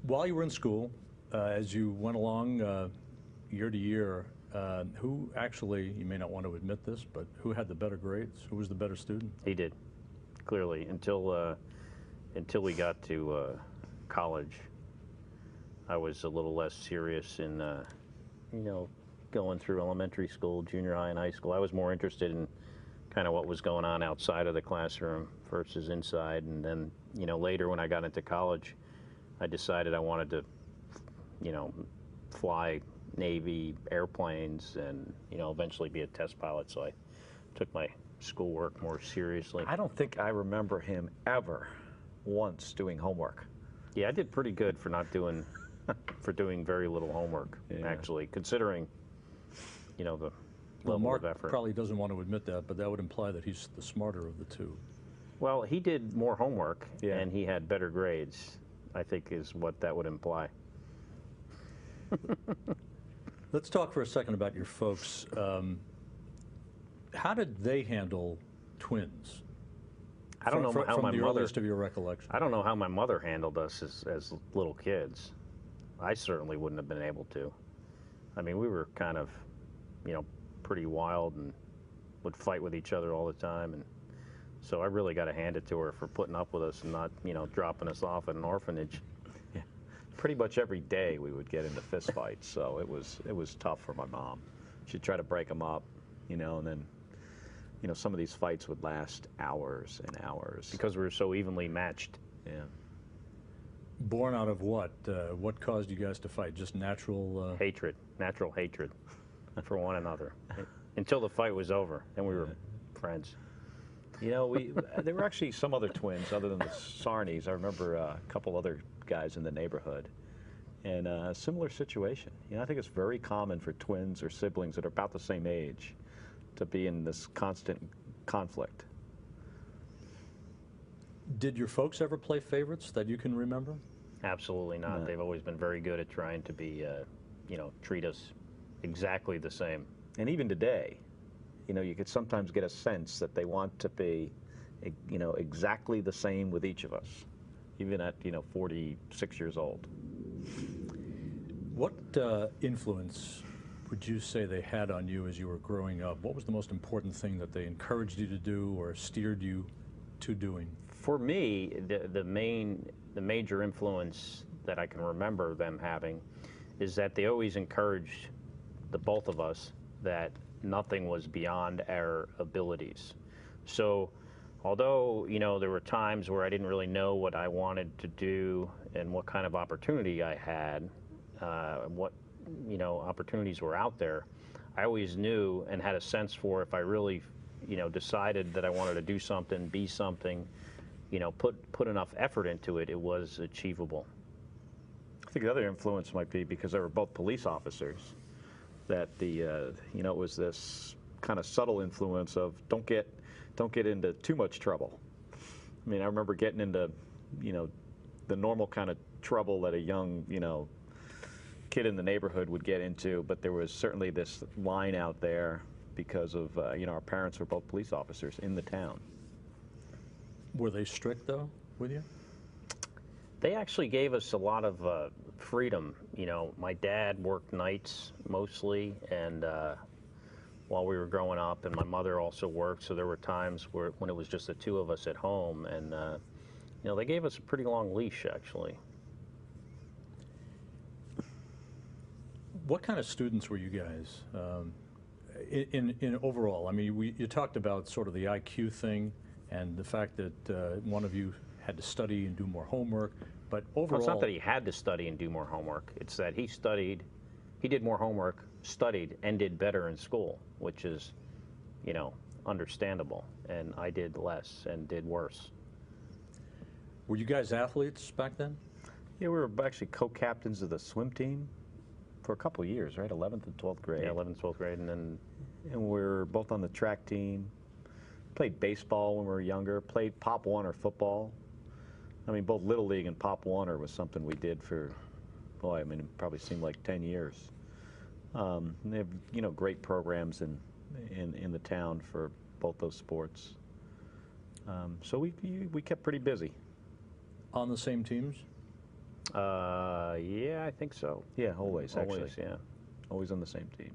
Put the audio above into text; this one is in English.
While you were in school, as you went along year to year, who actually, you may not want to admit this, but who had the better grades? Who was the better student? He did, clearly, until we got to college. I was a little less serious in, going through elementary school, junior high, and high school. I was more interested in kind of what was going on outside of the classroom versus inside. And then, later when I got into college, I decided I wanted to, fly Navy airplanes and, eventually be a test pilot. So I took my schoolwork more seriously. I don't think I remember him ever once doing homework. Yeah, I did pretty good for not doing, for doing very little homework, actually, considering, the level Mark of effort. probably doesn't want to admit that, but that would imply that he's the smarter of the two. Well, he did more homework, and he had better grades, I think is what that would imply. Let's talk for a second about your folks. How did they handle twins? I don't know how from my the mother. earliest of your recollection. I don't know how my mother handled us as little kids. I certainly wouldn't have been able to. I mean, we were kind of, pretty wild and would fight with each other all the time, and so I really got to hand it to her for putting up with us and not, dropping us off at an orphanage. Yeah. Pretty much every day we would get into fist fights, so it was tough for my mom. She'd try to break them up, and then, some of these fights would last hours and hours. Because we were so evenly matched. Yeah. Born out of what? What caused you guys to fight? Just natural... Hatred, natural hatred for one another. Until the fight was over, then we were friends. There were actually some other twins other than the Sarnies. I remember a couple other guys in the neighborhood. And a similar situation. I think it's very common for twins or siblings that are about the same age to be in this constant conflict. Did your folks ever play favorites that you can remember? Absolutely not. No. They've always been very good at trying to be, treat us exactly the same. And even today, you could sometimes get a sense that they want to be, exactly the same with each of us, even at, 46 years old. What influence would you say they had on you as you were growing up? What was the most important thing that they encouraged you to do or steered you to doing? For me, the major influence that I can remember them having is that they always encouraged the both of us that nothing was beyond our abilities. So although, there were times where I didn't really know what I wanted to do and what kind of opportunity I had, what, opportunities were out there, I always knew and had a sense for if I really, decided that I wanted to do something, be something, put enough effort into it, it was achievable. I think the other influence might be because they were both police officers, that it was this kind of subtle influence of don't get into too much trouble. I mean, I remember getting into, the normal kind of trouble that a young, kid in the neighborhood would get into, but there was certainly this line out there because of, our parents were both police officers in the town. Were they strict, though, with you? They actually gave us a lot of freedom. My dad worked nights mostly, and while we were growing up, and my mother also worked, so there were times when it was just the two of us at home, and they gave us a pretty long leash, actually. What kind of students were you guys in overall? I mean, you talked about sort of the IQ thing and the fact that one of you had to study and do more homework, but overall... Well, it's not that he had to study and do more homework. It's that he did more homework, studied, and did better in school, which is, understandable. And I did less and did worse. Were you guys athletes back then? Yeah, we were actually co-captains of the swim team for a couple of years, right? 11th and 12th grade. Yeah, 11th, 12th grade, and we were both on the track team. Played baseball when we were younger. Played Pop Warner football. I mean, both Little League and Pop Warner was something we did for, boy, I mean, it probably seemed like 10 years. They have, great programs in the town for both those sports. So we kept pretty busy. On the same teams? Yeah, I think so. Yeah, always, actually. Always, yeah. Always on the same team.